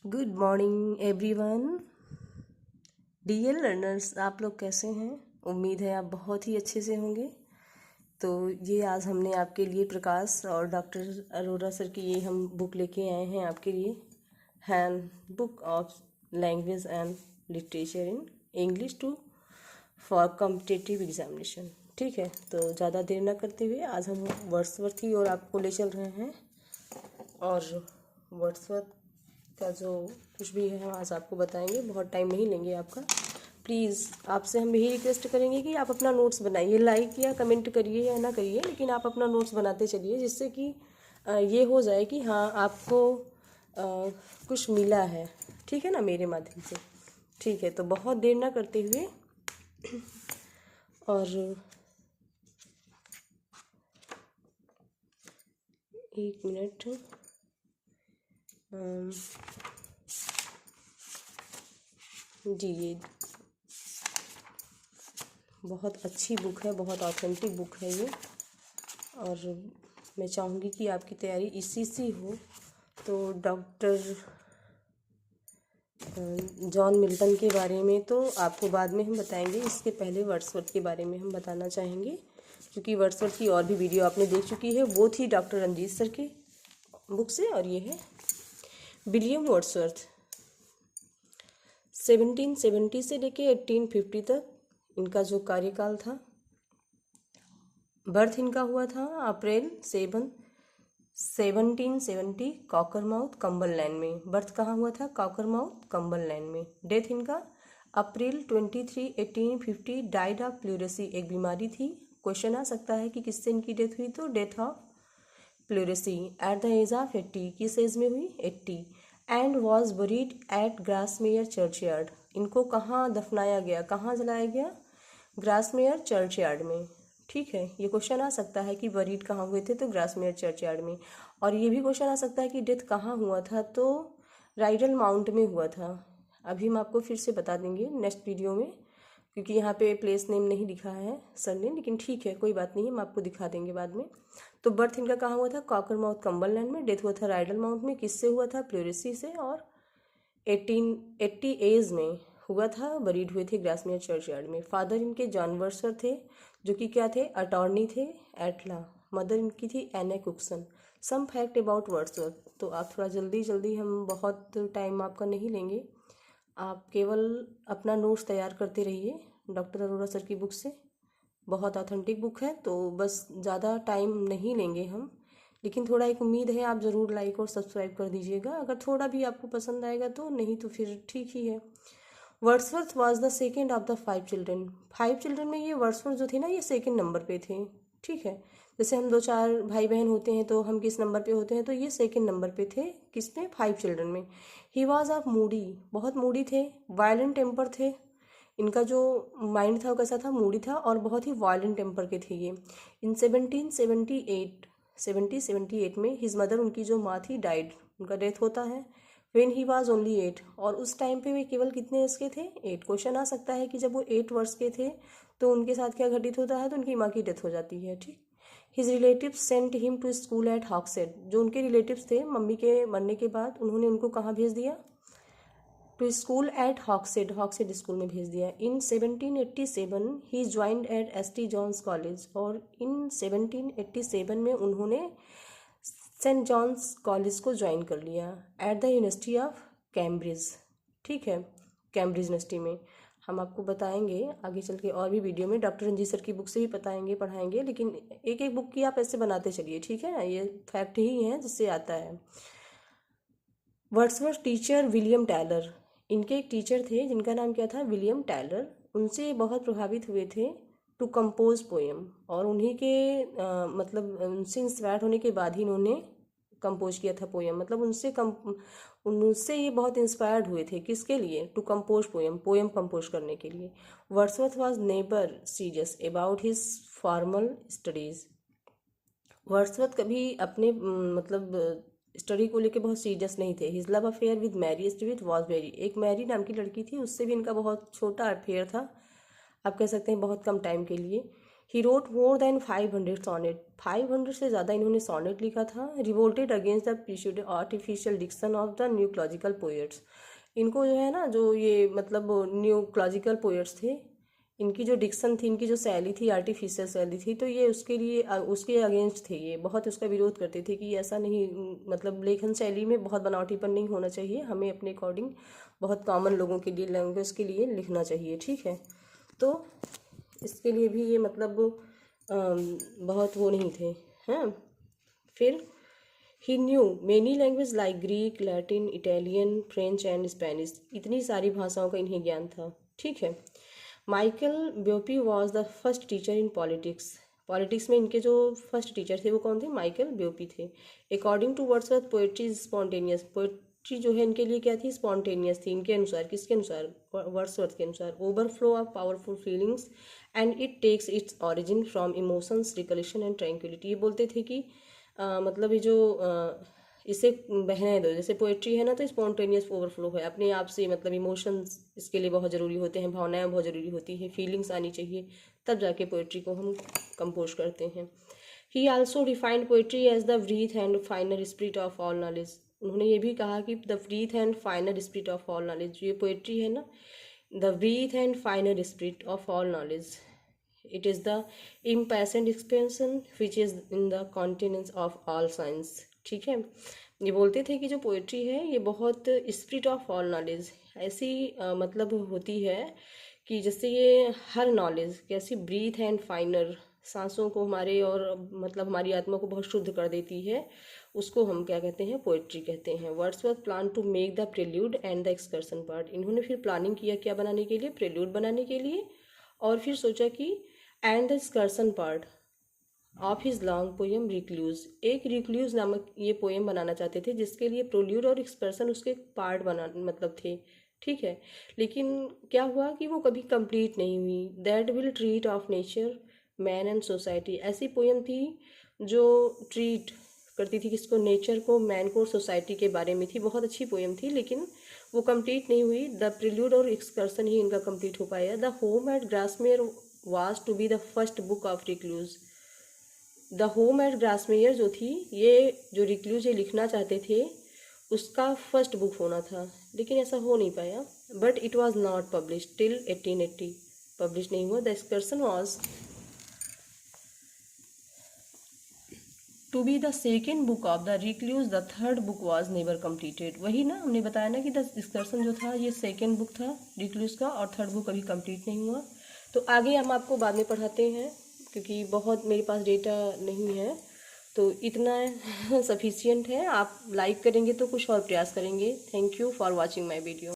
Good morning everyone. Dear learners, आप लोग कैसे हैं? उम्मीद है आप बहुत ही अच्छे से होंगे। तो ये आज हमने आपके लिए प्रकाश और डॉक्टर अरोरा सर की ये हम बुक लेके आए हैं आपके लिए, handbook of language and literature in English to for competitive examination. ठीक है, तो ज़्यादा देर ना करते हुए आज हम वर्ड्सवर्थ की ओर आपको ले चल रहे हैं। और वर्ड्सवर्थ का जो कुछ भी है हम आज आपको बताएंगे, बहुत टाइम नहीं लेंगे आपका। प्लीज़ आपसे हम यही रिक्वेस्ट करेंगे कि आप अपना नोट्स बनाइए, लाइक या कमेंट करिए या ना करिए, लेकिन आप अपना नोट्स बनाते चलिए, जिससे कि ये हो जाए कि हाँ आपको कुछ मिला है। ठीक है ना, मेरे माध्यम से। ठीक है, तो बहुत देर ना करते हुए और एक मिनट, जी ये बहुत अच्छी बुक है, बहुत ऑथेंटिक बुक है ये। और मैं चाहूँगी कि आपकी तैयारी इसी से हो। तो डॉक्टर जॉन मिल्टन के बारे में तो आपको बाद में हम बताएंगे, इसके पहले वर्ड्सवर्थ के बारे में हम बताना चाहेंगे, क्योंकि वर्ड्सवर्थ की और भी वीडियो आपने देख चुकी है। वो थी डॉक्टर रंजीत सर की बुक से, और ये है विलियम वर्ड्सवर्थ। 1770 से लेके 1850 तक इनका जो कार्यकाल था। बर्थ इनका हुआ था अप्रैल 1770 कॉकरमाउथ कम्बरलैंड में। बर्थ कहाँ हुआ था? कॉकरमाउथ कम्बरलैंड में। डेथ इनका अप्रैल 23 1850, डाइड ऑफ प्लूरेसी। एक बीमारी थी, क्वेश्चन आ सकता है कि किससे इनकी डेथ हुई, तो death of pleurisy at the age of 80। किस एज में हुई? 80। And was buried at Grasmere churchyard. इनको कहाँ दफनाया गया, कहाँ जलाया गया? ग्रासमेयर चर्चयार्ड में। ठीक है, ये क्वेश्चन आ सकता है कि बरीड कहाँ हुए थे, तो ग्रासमेयर चर्चयार्ड में। और ये भी क्वेश्चन आ सकता है कि डेथ कहाँ हुआ था, तो राइडल माउंट में हुआ था। अभी हम आपको फिर से बता देंगे नेक्स्ट वीडियो में, क्योंकि यहाँ पे प्लेस नेम नहीं लिखा है सर ने, लेकिन ठीक है कोई बात नहीं, हम आपको दिखा देंगे बाद में। तो बर्थ इनका कहाँ हुआ था? कॉकरमाउथ कम्बरलैंड में। डेथ हुआ था राइडल माउंट में। किससे हुआ था? प्लूरेसी से। और 1880 एज में हुआ था। बरीड हुए थे ग्रासमेयर चर्चयार्ड में। फादर इनके जॉन वर्ड्सवर्थ थे, जो कि क्या थे? अटॉर्नी थे एट लॉ। मदर इनकी थी एना कुक्सन। सम फैक्ट अबाउट वर्ड्सवर्थ। तो आप थोड़ा जल्दी जल्दी, हम बहुत टाइम आपका नहीं लेंगे, आप केवल अपना नोट्स तैयार करते रहिए डॉक्टर अरोरा सर की बुक से। बहुत ऑथेंटिक बुक है, तो बस ज़्यादा टाइम नहीं लेंगे हम, लेकिन थोड़ा एक उम्मीद है आप ज़रूर लाइक और सब्सक्राइब कर दीजिएगा। अगर थोड़ा भी आपको पसंद आएगा तो, नहीं तो फिर ठीक ही है। Wordsworth was the second of the 5 children. 5 children में ये वर्ड्सवर्थ जो थे ना, ये सेकेंड नंबर पे थे। ठीक है, जैसे हम 2-4 भाई बहन होते हैं तो हम किस नंबर पे होते हैं, तो ये सेकेंड नंबर पे थे। किसमें? 5 चिल्ड्रन में। ही वॉज ऑफ मूडी, बहुत मूडी थे। वायलेंट टेम्पर थे। इनका जो माइंड था वो कैसा था? मूडी था, और बहुत ही वायलेंट टेम्पर के थे ये। इन 1778 में हिज मदर, उनकी जो माँ थी, डाइड, उनका डेथ होता है। वेन ही वॉज ओनली 8, और उस टाइम पे वे केवल कितने एज के थे? 8। क्वेश्चन आ सकता है कि जब वो 8 वर्ष के थे तो उनके साथ क्या घटित होता है, तो उनकी माँ की डेथ हो जाती है। ठीक। His relatives sent him to school at Hawkshead. जो उनके रिलेटिव्स थे मम्मी के मरने के बाद, उन्होंने उनको कहाँ भेज दिया? To school at Hawkshead, Hawkshead school में भेज दिया। इन 1787 ही joined at S T. John's college, और इन 1787 में उन्होंने सेंट जॉन्स कॉलेज को ज्वाइन कर लिया at the university of Cambridge. ठीक है, कैम्ब्रिज यूनिवर्सिटी में। हम आपको बताएंगे आगे चल के और भी वीडियो में, डॉक्टर रंजीत सर की बुक से भी बताएंगे, पढ़ाएंगे, लेकिन एक एक बुक की आप ऐसे बनाते चलिए। ठीक है ना, ये फैक्ट ही है जिससे आता है। Wordsworth teacher William taller. इनके एक टीचर थे जिनका नाम क्या था? William taller. उनसे बहुत प्रभावित हुए थे टू कंपोज पोएम, और उन्हीं के मतलब उनसे इंस्पायर्ड होने के बाद ही इन्होंने कंपोज किया था पोएम। मतलब उनसे ये बहुत इंस्पायर्ड हुए थे। किसके लिए? To compose poem, poem compose करने के लिए। Wordsworth was never serious about his formal studies. Wordsworth कभी अपने मतलब स्टडी को लेके बहुत सीरियस नहीं थे। His love affair with Mary Stuart was very. एक मैरी नाम की लड़की थी, उससे भी इनका बहुत छोटा अफेयर था, आप कह सकते हैं बहुत कम टाइम के लिए। He wrote more than 500 sonnet, 500 से ज़्यादा इन्होंने सॉनेट लिखा था। Revolted against the precious artificial diction of the new classical poets, इनको जो है ना, जो ये मतलब न्यू क्लॉजिकल पोएट्स थे, इनकी जो डिक्शन थी, इनकी जो शैली थी, आर्टिफिशियल शैली थी, तो ये उसके लिए उसके अगेंस्ट थे, ये बहुत उसका विरोध करते थे कि ऐसा नहीं, मतलब लेखन शैली में बहुत बनावटीपन नहीं होना चाहिए, हमें अपने अकॉर्डिंग बहुत कॉमन लोगों के लिए, लैंग्वेज के लिए लिखना चाहिए, ठीक है। तो इसके लिए भी ये मतलब बहुत वो नहीं थे, हैं। फिर he knew many language like Greek, Latin, Italian, French and Spanish, इतनी सारी भाषाओं का इन्हें ज्ञान था, ठीक है। Michael Beaupuy was the first teacher in politics, politics में इनके जो फर्स्ट टीचर थे वो कौन थे? माइकल ब्योपी थे। According to Wordsworth poetry is spontaneous, poetry जो है इनके लिए क्या थी? स्पॉन्टेनियस थी, इनके अनुसार। किसके अनुसार? वर्ड्सवर्थ के अनुसार। Overflow of powerful feelings and it takes its origin from emotions, recollection and tranquillity. ये बोलते थे कि मतलब ये जो इसे बहने दो, जैसे पोएट्री है ना, तो स्पॉन्टेनियस ओवरफ्लो है अपने आप से, मतलब इमोशंस इसके लिए बहुत ज़रूरी होते हैं, भावनाएं बहुत ज़रूरी होती हैं, फीलिंग्स आनी चाहिए, तब जाके पोएट्री को हम कंपोज करते हैं। He also defined poetry as the breath and finer spirit of all knowledge, उन्होंने ये भी कहा कि the breath and finer spirit of all knowledge, ये पोएट्री है ना, the breath and finer spirit of all knowledge, it is the impassioned expression which is in the countenance of all science, ठीक है। ये बोलते थे कि जो पोएट्री है ये बहुत स्पिरिट ऑफ ऑल नॉलेज ऐसी मतलब होती है कि जैसे ये हर नॉलेज कैसी ब्रीथ एंड फाइनर, सांसों को हमारे और मतलब हमारी आत्मा को बहुत शुद्ध कर देती है, उसको हम क्या कहते हैं? पोएट्री कहते हैं। Wordsworth plan to make the prelude and the excursion part, इन्होंने फिर प्लानिंग किया क्या बनाने के लिए? प्रेल्यूड बनाने के लिए, और फिर सोचा कि and the excursion part of his long poem recluse, एक रिक्लूज नामक ये पोएम बनाना चाहते थे, जिसके लिए प्रोल्यूड और एक्सप्रेशन उसके पार्ट बना मतलब थे, ठीक है। लेकिन क्या हुआ कि वो कभी कंप्लीट नहीं हुई। That will treat of nature, man and society, ऐसी पोएम थी जो ट्रीट करती थी किसको? नेचर को, मैन को, सोसाइटी के बारे में थी, बहुत अच्छी पोएम थी, लेकिन वो कंप्लीट नहीं हुई। द प्रिल्यूड और एक्सकर्सन ही इनका कंप्लीट हो पाया। The home at Grasmere was to be the first book of recluse, the home at Grasmere जो थी, ये जो रिक्लूज ये लिखना चाहते थे उसका फर्स्ट बुक होना था, लेकिन ऐसा हो नहीं पाया। But it was not publish till 1880, publish नहीं हुआ। The excursion was to be the second book of the recluse, the third book was never completed. वही ना हमने बताया ना कि द एक्सकर्सन जो था ये सेकेंड बुक था रिक्लूज का, और थर्ड बुक अभी कंप्लीट नहीं हुआ। तो आगे हम आपको बाद में पढ़ाते हैं, क्योंकि बहुत मेरे पास डेटा नहीं है, तो इतना सफिशियंट है। आप लाइक करेंगे तो कुछ और प्रयास करेंगे। Thank you for watching my video.